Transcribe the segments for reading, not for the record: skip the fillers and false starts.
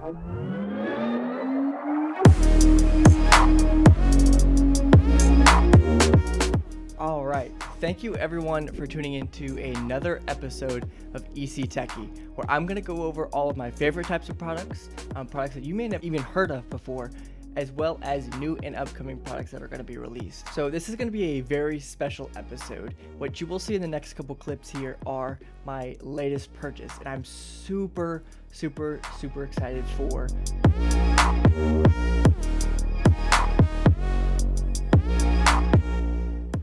All right, thank you everyone for tuning in to another episode of EC Techie, where I'm going to go over all of my favorite types of products, products that you may have even heard of before, as well as new and upcoming products that are going to be released. So this is going to be a very special episode. What you will see in the next couple clips here are my latest purchase, and I'm super excited for.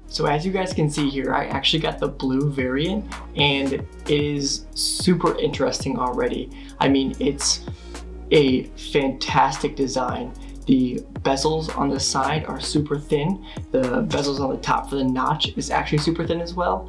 So as you guys can see here, I actually got the blue variant, and it is super interesting already. I mean, it's a fantastic design. The bezels on the side are super thin. The bezels on the top for the notch is actually super thin as well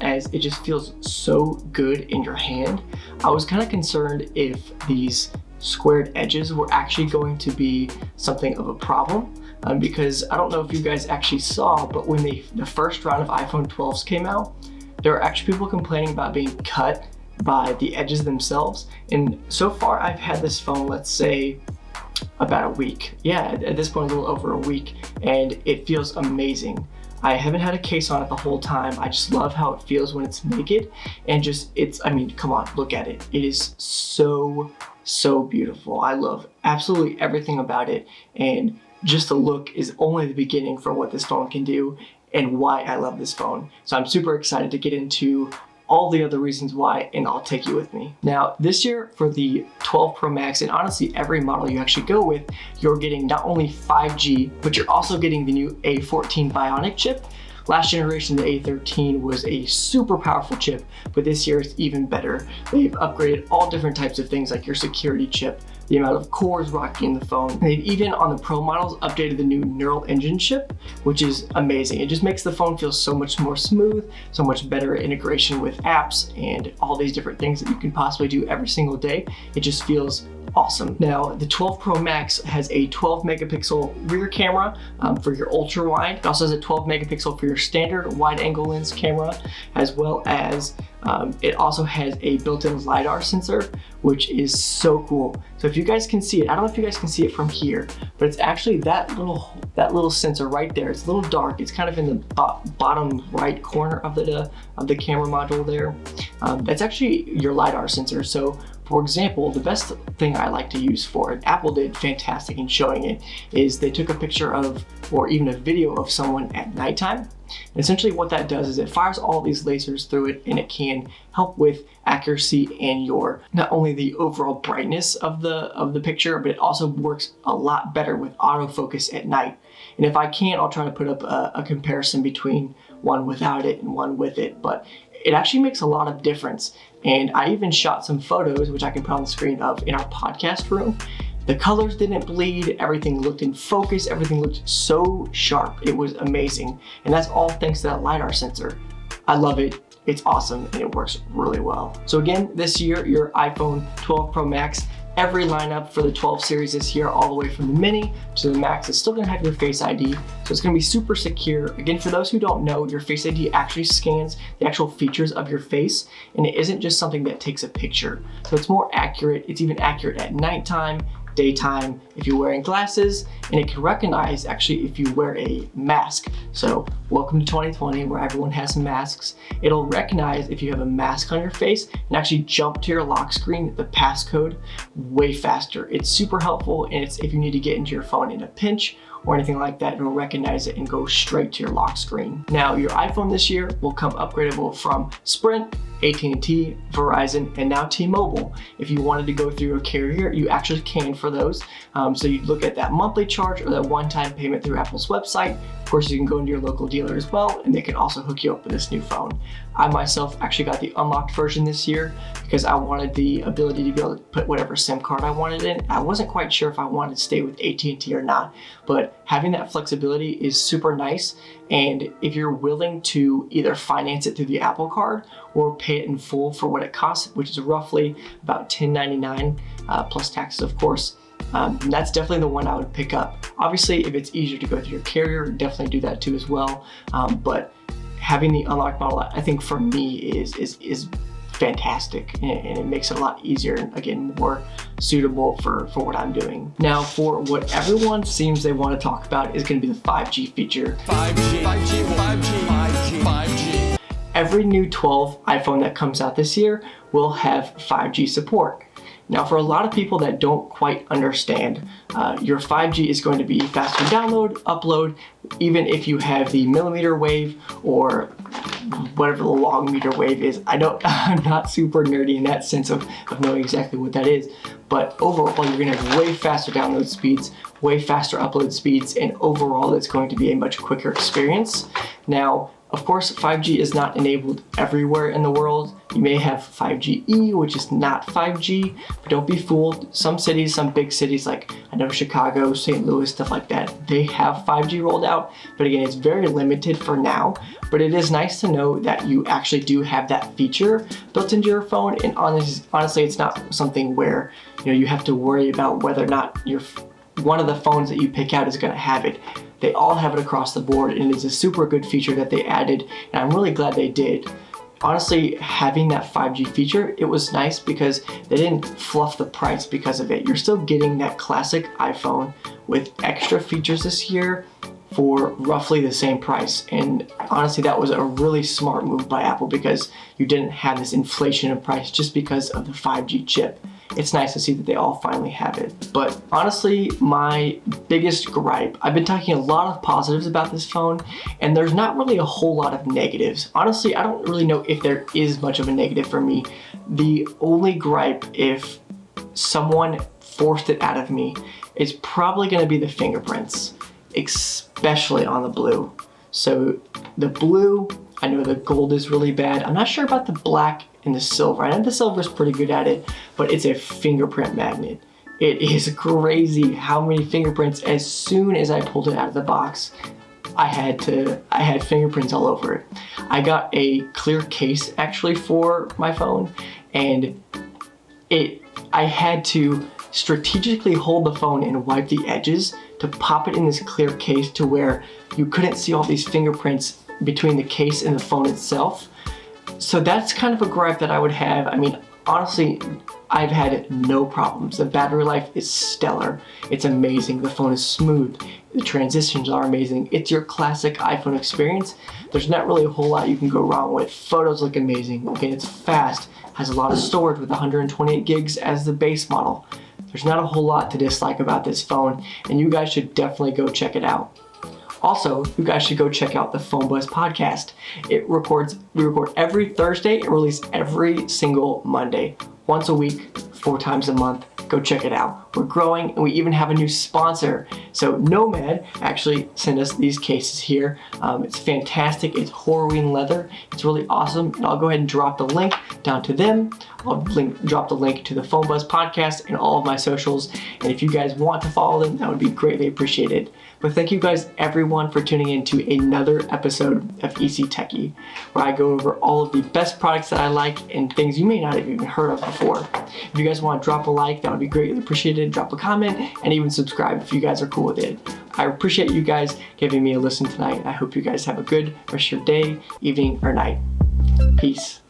as it just feels so good in your hand. I was kind of concerned if these squared edges were actually going to be something of a problem. Because I don't know if you guys actually saw, but when the first round of iPhone 12s came out, there were actually people complaining about being cut by the edges themselves. And so far I've had this phone, let's say about a week. Yeah, at this point a little over a week, and it feels amazing. I haven't had a case on it the whole time. I just love how it feels when it's naked, and I mean, come on, look at it. It is so beautiful. I love absolutely everything about it, and just the look is only the beginning for what this phone can do and why I love this phone. So I'm super excited to get into all the other reasons why, and I'll take you with me. Now, this year for the 12 Pro Max, and honestly every model you actually go with, you're getting not only 5G, but you're also getting the new A14 Bionic chip. Last generation, the A13 was a super powerful chip, but this year it's even better. They've upgraded all different types of things like your security chip, the amount of cores rocking in the phone. They've even on the Pro models updated the new neural engine chip, which is amazing. It just makes the phone feel so much more smooth, so much better integration with apps and all these different things that you can possibly do every single day. It just feels awesome. Now, the 12 Pro Max has a 12 megapixel rear camera for your ultra wide. It also has a 12 megapixel for your standard wide angle lens camera, as well as it also has a built-in LiDAR sensor, which is so cool. So if you guys can see it, I don't know if you guys can see it from here, but it's actually that little sensor right there. It's a little dark. It's kind of in the bottom right corner of the camera module there. That's actually your LiDAR sensor. So for example, the best thing I like to use for it, Apple did fantastic in showing it, is they took a picture of, or even a video of someone at nighttime. And essentially what that does is it fires all these lasers through it, and it can help with accuracy and your, not only the overall brightness of the picture, but it also works a lot better with autofocus at night. And if I can, I'll try to put up a comparison between one without it and one with it, but it actually makes a lot of difference. And I even shot some photos, which I can put on the screen, of in our podcast room. The colors didn't bleed, everything looked in focus, everything looked so sharp. It was amazing. And that's all thanks to that LiDAR sensor. I love it. It's awesome, and it works really well. So again, this year, your iPhone 12 Pro Max, every lineup for the 12 series this year, all the way from the Mini to the Max, is still gonna have your Face ID. So it's gonna be super secure. Again, for those who don't know, your Face ID actually scans the actual features of your face, and it isn't just something that takes a picture. So it's more accurate. It's even accurate at nighttime, daytime, if you're wearing glasses, and it can recognize actually if you wear a mask. So welcome to 2020, where everyone has masks. It'll recognize if you have a mask on your face and actually jump to your lock screen, the passcode, way faster. It's super helpful, and it's if you need to get into your phone in a pinch or anything like that, it'll recognize it and go straight to your lock screen. Now, your iPhone this year will come upgradable from Sprint, AT&T, Verizon, and now T-Mobile. If you wanted to go through a carrier, you actually can for those. So you look at that monthly charge or that one-time payment through Apple's website. Of course, you can go into your local dealer as well, and they can also hook you up with this new phone. I myself actually got the unlocked version this year because I wanted the ability to be able to put whatever SIM card I wanted in. I wasn't quite sure if I wanted to stay with AT&T or not, but having that flexibility is super nice. And if you're willing to either finance it through the Apple Card or pay it in full for what it costs, which is roughly about $10.99 plus taxes, of course, that's definitely the one I would pick up. Obviously, if it's easier to go through your carrier, definitely do that too as well. But having the unlocked model, I think for me is fantastic, and it makes it a lot easier and again more suitable for what I'm doing. Now, for what everyone seems they want to talk about is going to be the 5G feature. 5G. Every new 12 iPhone that comes out this year will have 5G support. Now, for a lot of people that don't quite understand, your 5G is going to be faster download, upload, even if you have the millimeter wave or whatever the long meter wave is. I'm not super nerdy in that sense of knowing exactly what that is, but overall you're gonna have way faster download speeds, way faster upload speeds, and overall it's going to be a much quicker experience. Now, of course, 5G is not enabled everywhere in the world. You may have 5GE, which is not 5G, but don't be fooled. Some cities, some big cities like I know Chicago, St. Louis, stuff like that, they have 5G rolled out, but again, it's very limited for now. But it is nice to know that you actually do have that feature built into your phone, and honestly, it's not something where you have to worry about whether or not one of the phones that you pick out is going to have it. They all have it across the board, and it is a super good feature that they added, and I'm really glad they did. Honestly, having that 5G feature, it was nice because they didn't fluff the price because of it. You're still getting that classic iPhone with extra features this year for roughly the same price. And honestly, that was a really smart move by Apple because you didn't have this inflation in price just because of the 5G chip. It's nice to see that they all finally have it. But honestly, my biggest gripe, I've been talking a lot of positives about this phone, and there's not really a whole lot of negatives. Honestly, I don't really know if there is much of a negative for me. The only gripe, if someone forced it out of me, is probably gonna be the fingerprints, especially on the blue. So the blue, I know the gold is really bad. I'm not sure about the black and the silver. I know the silver is pretty good at it, but it's a fingerprint magnet. It is crazy how many fingerprints. As soon as I pulled it out of the box, I had fingerprints all over it. I got a clear case actually for my phone, and I had to strategically hold the phone and wipe the edges to pop it in this clear case to where you couldn't see all these fingerprints between the case and the phone itself. So that's kind of a gripe that I would have. I mean, honestly, I've had no problems. The battery life is stellar. It's amazing. The phone is smooth. The transitions are amazing. It's your classic iPhone experience. There's not really a whole lot you can go wrong with. Photos look amazing. Again, it's fast, has a lot of storage with 128 gigs as the base model. There's not a whole lot to dislike about this phone, and you guys should definitely go check it out. Also, you guys should go check out the Phone Buzz podcast. We record every Thursday and release every single Monday, once a week, 4 times a month. Go check it out. We're growing, and we even have a new sponsor. So Nomad actually sent us these cases here. It's fantastic. It's Horween leather. It's really awesome. And I'll go ahead and drop the link down to them. I'll drop the link to the Phone Buzz podcast and all of my socials. And if you guys want to follow them, that would be greatly appreciated. But thank you guys, everyone, for tuning in to another episode of EC Techie, where I go over all of the best products that I like and things you may not have even heard of before. If you guys want to drop a like, that would be greatly appreciated. Drop a comment and even subscribe if you guys are cool with it. I appreciate you guys giving me a listen tonight. I hope you guys have a good rest of your day, evening, or night. Peace.